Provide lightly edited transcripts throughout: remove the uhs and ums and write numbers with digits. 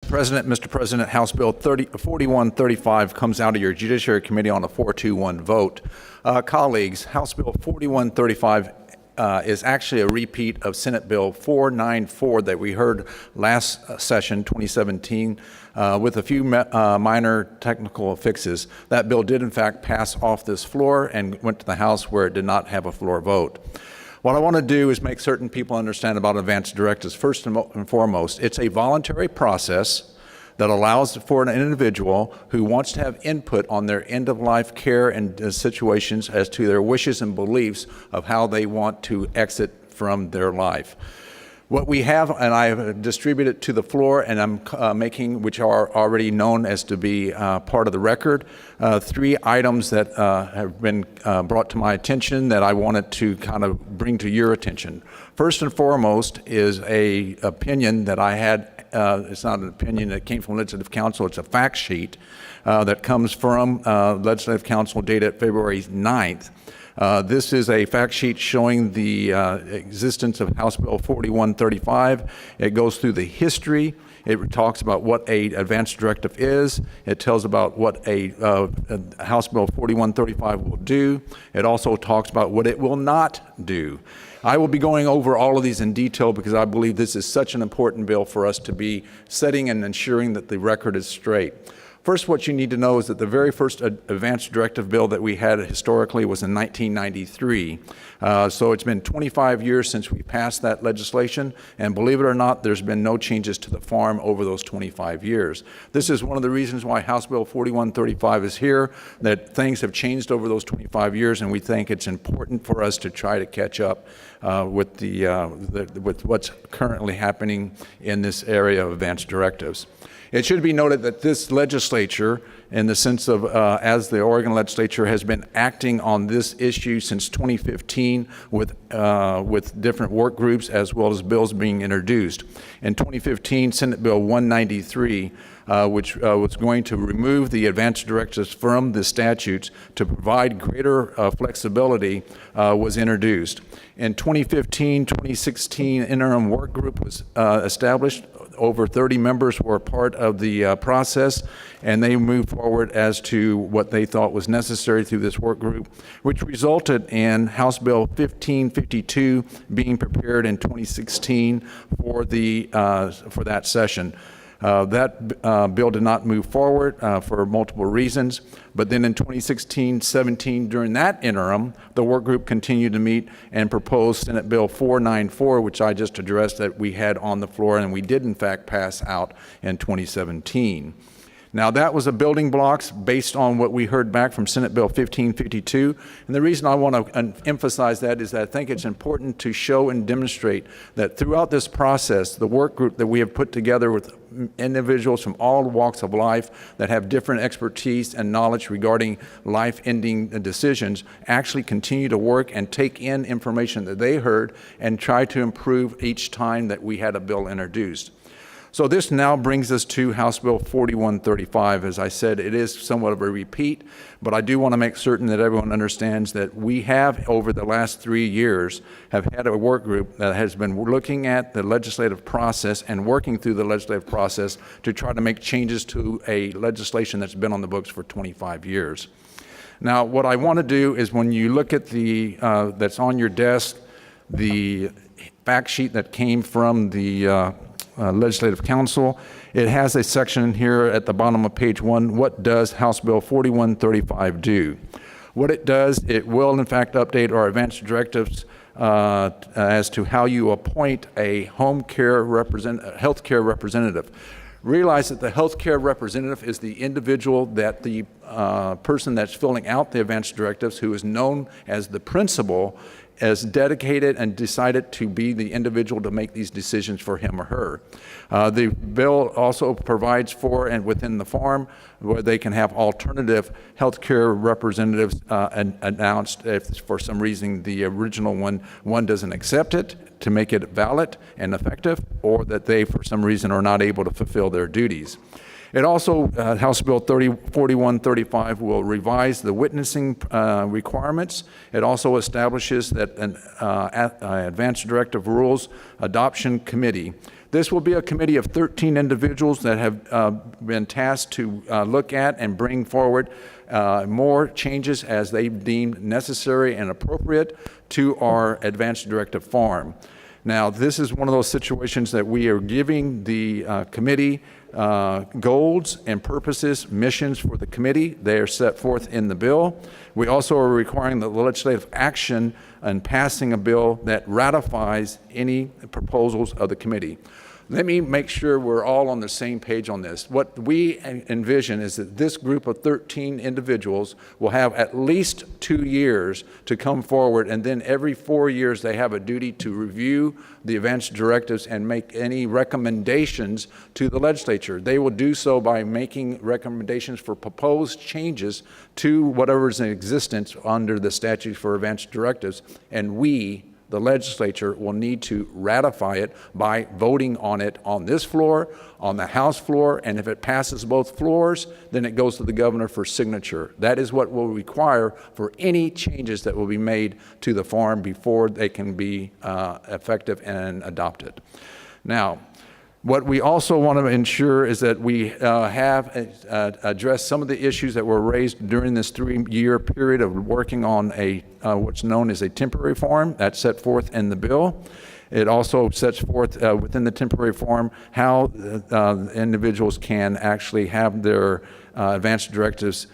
Mr. President, House Bill 4135 comes out of your Judiciary Committee on a 4-2-1 vote. Colleagues, House Bill 4135 is actually a repeat of Senate Bill 494 that we heard last session, 2017, with a few minor technical fixes. That bill did, in fact, pass off this floor and went to the House where it did not have a floor vote. What I want to do is make certain people understand about advance directives. First and foremost, it's a voluntary process that allows for an individual who wants to have input on their end-of-life care and situations as to their wishes and beliefs of how they want to exit from their life. What we have, and I have distributed to the floor, and I'm making, which are already known as to be part of the record, 3 items that have been brought to my attention that I wanted to kind of bring to your attention. First and foremost is a opinion that I had. It's not an opinion that came from Legislative Council. It's a fact sheet that comes from Legislative Council dated February 9th. This is a fact sheet showing the existence of House Bill 4135. It goes through the history. It talks about what a advance directive is. It tells about what a House Bill 4135 will do. It also talks about what it will not do. I will be going over all of these in detail because I believe this is such an important bill for us to be setting and ensuring that the record is straight. First, what you need to know is that the very first advance directive bill that we had historically was in 1993. So it's been 25 years since we passed that legislation, and believe it or not, there's been no changes to the farm over those 25 years. This is one of the reasons why House Bill 4135 is here, that things have changed over those 25 years, and we think it's important for us to try to catch up with what's currently happening in this area of advance directives. It should be noted that this legislature, in the sense of as the Oregon legislature has been acting on this issue since 2015 with different work groups as well as bills being introduced. In 2015, Senate Bill 193, which was going to remove the advance directives from the statutes to provide greater flexibility, was introduced. In 2015, 2016, interim work group was established. Over 30 members were part of the process, and they moved forward as to what they thought was necessary through this work group, which resulted in House Bill 1552 being prepared in 2016 for that session. That bill did not move forward for multiple reasons, but then in 2016-17, during that interim, the work group continued to meet and propose Senate Bill 494, which I just addressed, that we had on the floor, and we did in fact pass out in 2017. Now, that was a building blocks based on what we heard back from Senate Bill 1552. And the reason I want to emphasize that is that I think it's important to show and demonstrate that throughout this process, the work group that we have put together with individuals from all walks of life that have different expertise and knowledge regarding life-ending decisions actually continue to work and take in information that they heard and try to improve each time that we had a bill introduced. So this now brings us to House Bill 4135. As I said, it is somewhat of a repeat, but I do want to make certain that everyone understands that we have, over the last 3 years, have had a work group that has been looking at the legislative process and working through the legislative process to try to make changes to a legislation that's been on the books for 25 years. Now, what I want to do is, when you look at the, that's on your desk, the fact sheet that came from the Legislative Council. It has a section here at the bottom of page 1, what does House Bill 4135 do? What it does, it will in fact update our advance directives as to how you appoint a health care representative. Realize that the health care representative is the individual that the person that's filling out the advance directives, who is known as the principal, as dedicated and decided to be the individual to make these decisions for him or her. The bill also provides for, and within the farm, where they can have alternative healthcare representatives announced if for some reason the original one doesn't accept it, to make it valid and effective, or that they for some reason are not able to fulfill their duties. It also, House Bill 4135 will revise the witnessing requirements. It also establishes that an Advanced Directive Rules Adoption Committee. This will be a committee of 13 individuals that have been tasked to look at and bring forward more changes as they deem necessary and appropriate to our Advanced Directive form. Now, this is one of those situations that we are giving the committee goals and purposes, missions for the committee. They are set forth in the bill. We also are requiring the legislative action and passing a bill that ratifies any proposals of the committee. Let me make sure we're all on the same page on this. What we envision is that this group of 13 individuals will have at least 2 years to come forward, and then every 4 years they have a duty to review the advanced directives and make any recommendations to the legislature. They will do so by making recommendations for proposed changes to whatever is in existence under the statute for advanced directives, and we, the legislature, will need to ratify it by voting on it on this floor, on the House floor, and if it passes both floors, then it goes to the governor for signature. That is what will require for any changes that will be made to the farm before they can be effective and adopted. Now, what we also want to ensure is that we have addressed some of the issues that were raised during this 3-year period of working on what's known as a temporary farm. That's set forth in the bill. It also sets forth within the temporary farm how individuals can actually have their advanced directives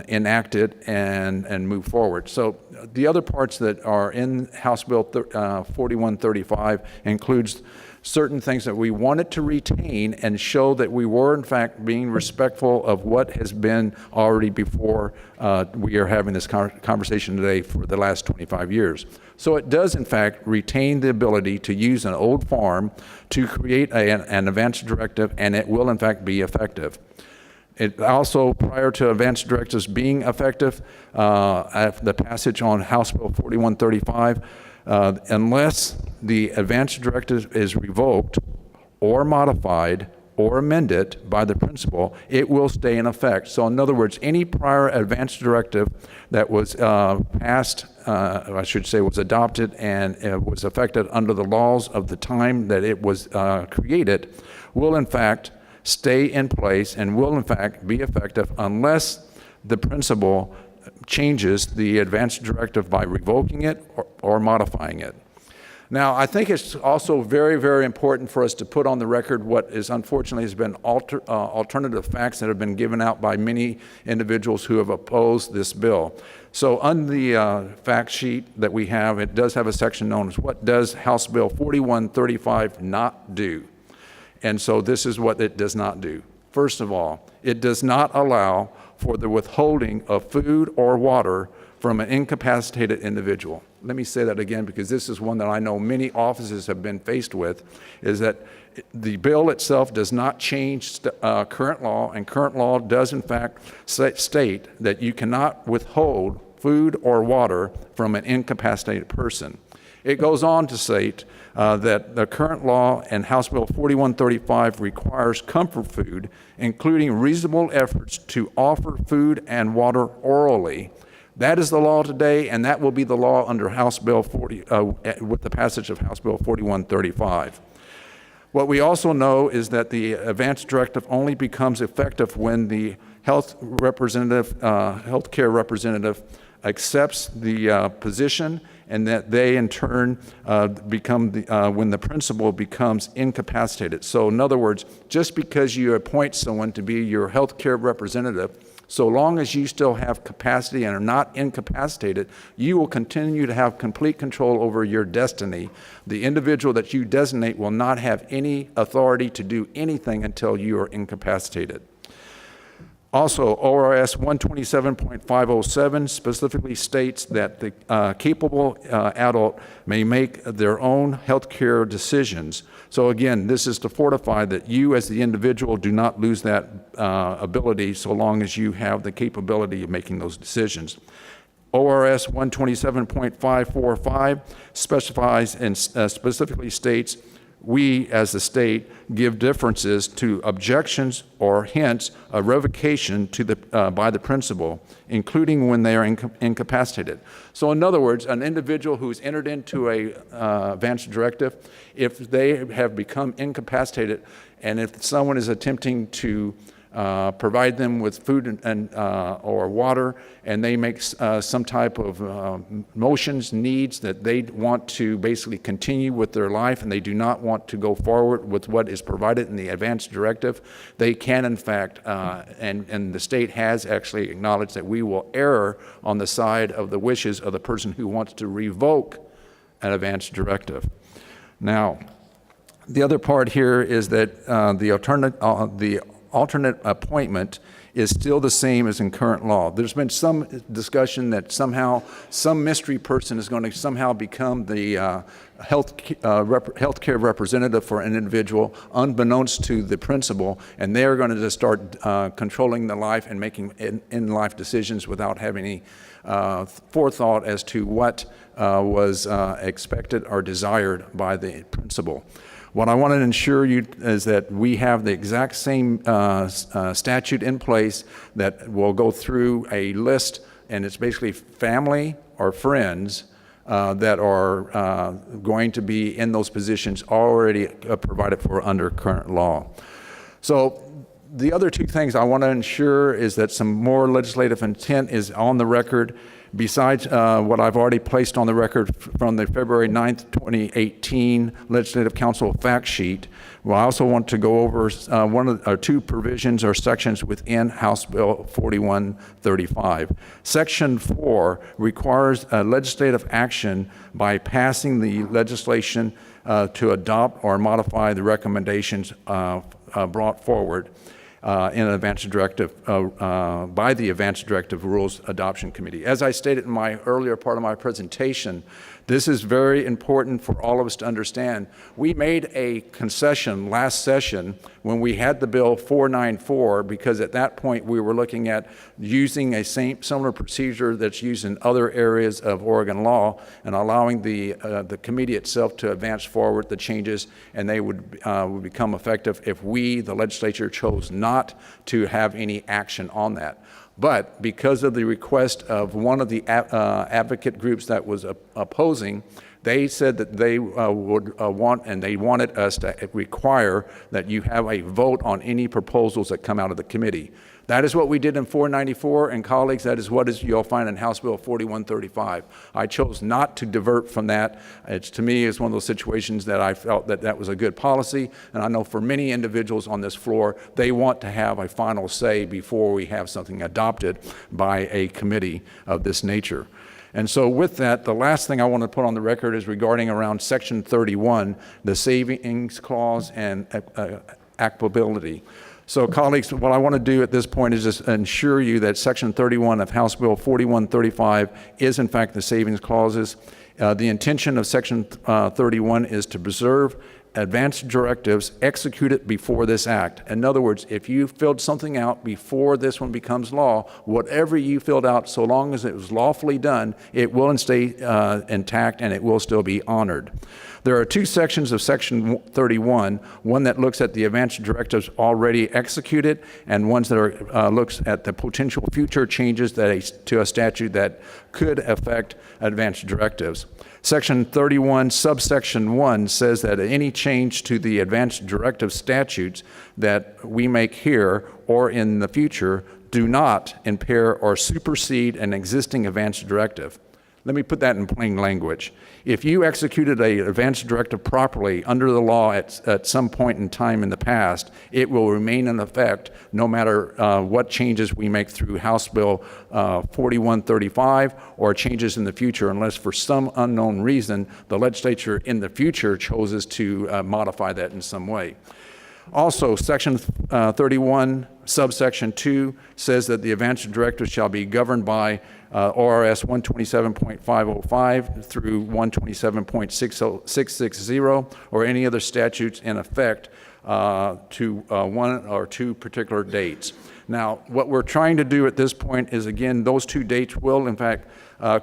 enacted and move forward. So the other parts that are in House Bill 4135 includes certain things that we wanted to retain and show that we were in fact being respectful of what has been already before we are having this conversation today for the last 25 years. So it does in fact retain the ability to use an old farm to create an advanced directive, and it will in fact be effective. It also, prior to advanced directives being effective, the passage on House Bill 4135, unless the advanced directive is revoked or modified or amended by the principal, it will stay in effect. So in other words, any prior advanced directive that was passed, I should say was adopted and was effective under the laws of the time that it was created, will in fact stay in place and will in fact be effective unless the principal changes the advanced directive by revoking it or modifying it. Now, I think it's also very, very important for us to put on the record what is unfortunately has been alternative facts that have been given out by many individuals who have opposed this bill. So on the fact sheet that we have, it does have a section known as what does House Bill 4135 not do? And so this is what it does not do. First of all, it does not allow for the withholding of food or water from an incapacitated individual. Let me say that again, because this is one that I know many offices have been faced with, is that the bill itself does not change current law, and current law does in fact state that you cannot withhold food or water from an incapacitated person. It goes on to state that the current law and House Bill 4135 requires comfort food, including reasonable efforts to offer food and water orally. That is the law today, and that will be the law under House Bill 40, with the passage of House Bill 4135. What we also know is that the advanced directive only becomes effective when the healthcare representative accepts the position, and that they in turn become when the principal becomes incapacitated. So in other words, just because you appoint someone to be your healthcare representative, so long as you still have capacity and are not incapacitated, you will continue to have complete control over your destiny. The individual that you designate will not have any authority to do anything until you are incapacitated. Also, ORS 127.507 specifically states that the capable adult may make their own healthcare decisions. So again, this is to fortify that you as the individual do not lose that ability so long as you have the capability of making those decisions. ORS 127.545 specifies and specifically states we, as the state, give differences to objections or hints of revocation to by the principal, including when they are incapacitated. So in other words, an individual who's entered into a advance directive, if they have become incapacitated, and if someone is attempting to provide them with food and or water, and they make some type of motions, needs that they want to basically continue with their life, and they do not want to go forward with what is provided in the advance directive, they can in fact, and the state has actually acknowledged that we will err on the side of the wishes of the person who wants to revoke an advance directive. Now, the other part here is that the alternate appointment is still the same as in current law. There's been some discussion that somehow some mystery person is going to somehow become the healthcare representative for an individual, unbeknownst to the principal, and they're going to just start controlling the life and making in-life decisions without having any forethought as to what was expected or desired by the principal. What I want to ensure you is that we have the exact same statute in place that will go through a list, and it's basically family or friends that are going to be in those positions already provided for under current law. So the other two things I want to ensure is that some more legislative intent is on the record, besides what I've already placed on the record from the February 9th, 2018 Legislative Council fact sheet. Well, I also want to go over two provisions or sections within House Bill 4135. Section 4 requires legislative action by passing the legislation to adopt or modify the recommendations brought forward in an advance directive by the Advance Directive Rules Adoption Committee. As I stated in my earlier part of my presentation, this is very important for all of us to understand. We made a concession last session when we had the bill 494, because at that point we were looking at using a similar procedure that's used in other areas of Oregon law and allowing the committee itself to advance forward the changes, and they would become effective if we, the legislature, chose not to have any action on that. But because of the request of one of the advocate groups that was opposing, they said that they would want, and they wanted us to require that you have a vote on any proposals that come out of the committee. That is what we did in 494, and colleagues, that is what you'll find in House Bill 4135. I chose not to divert from that. To me, it's one of those situations that I felt that that was a good policy, and I know for many individuals on this floor, they want to have a final say before we have something adopted by a committee of this nature. And so with that, the last thing I want to put on the record is regarding around Section 31, the savings clause and applicability. So colleagues, what I want to do at this point is just ensure you that Section 31 of House Bill 4135 is in fact the savings clauses. The intention of Section 31 is to preserve advance directives executed before this act. In other words, if you filled something out before this one becomes law, whatever you filled out, so long as it was lawfully done, it will stay intact and it will still be honored. There are two sections of Section 31, one that looks at the advance directives already executed, and ones that are looks at the potential future changes to a statute that could affect advance directives. Section 31, subsection 1 says that any change to the advance directive statutes that we make here or in the future do not impair or supersede an existing advance directive. Let me put that in plain language. If you executed an advance directive properly under the law at some point in time in the past, it will remain in effect no matter what changes we make through House Bill 4135 or changes in the future, unless for some unknown reason the legislature in the future chooses to modify that in some way. Also, Section 31, subsection 2 says that the advance directive shall be governed by ORS 127.505 through 127.660 or any other statutes in effect to one or two particular dates. Now, what we're trying to do at this point is, again, those two dates will, in fact,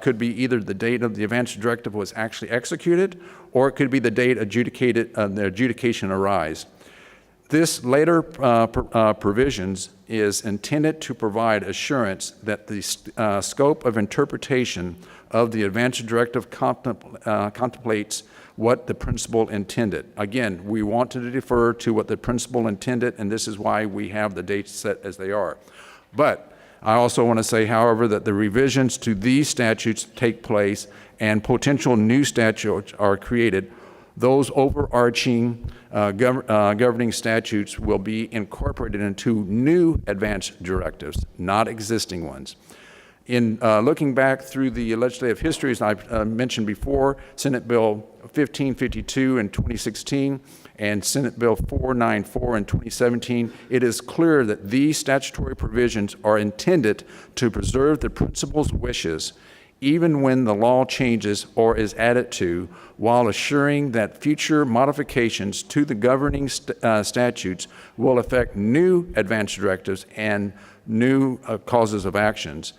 could be either the date of the advance directive was actually executed, or it could be the date the adjudication arise. This later provisions is intended to provide assurance that the scope of interpretation of the advance directive contemplates what the principal intended. Again, we want to defer to what the principal intended, and this is why we have the dates set as they are. But I also want to say, however, that the revisions to these statutes take place and potential new statutes are created. Those overarching governing statutes will be incorporated into new advance directives, not existing ones. In looking back through the legislative history, as I mentioned before, Senate Bill 1552 in 2016 and Senate Bill 494 in 2017, it is clear that these statutory provisions are intended to preserve the principal's wishes even when the law changes or is added to, while assuring that future modifications to the governing statutes will affect new advance directives and new causes of actions.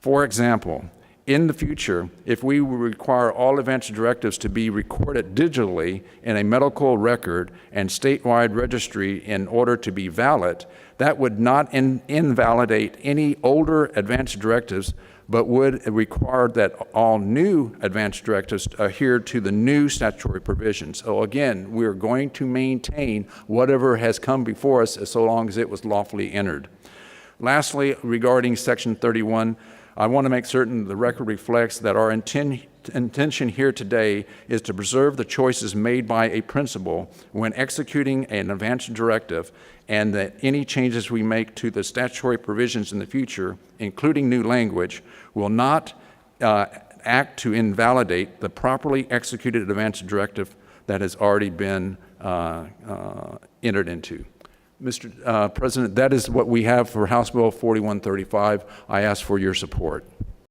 For example, in the future, if we require all advance directives to be recorded digitally in a medical record and statewide registry in order to be valid, that would not invalidate any older advance directives, but would require that all new advance directives adhere to the new statutory provisions. So again, we're going to maintain whatever has come before us so long as it was lawfully entered. Lastly, regarding Section 31, I want to make certain the record reflects that our intention here today is to preserve the choices made by a principal when executing an advance directive, and that any changes we make to the statutory provisions in the future, including new language, will not act to invalidate the properly executed advance directive that has already been entered into. Mr. President, that is what we have for House Bill 4135. I ask for your support.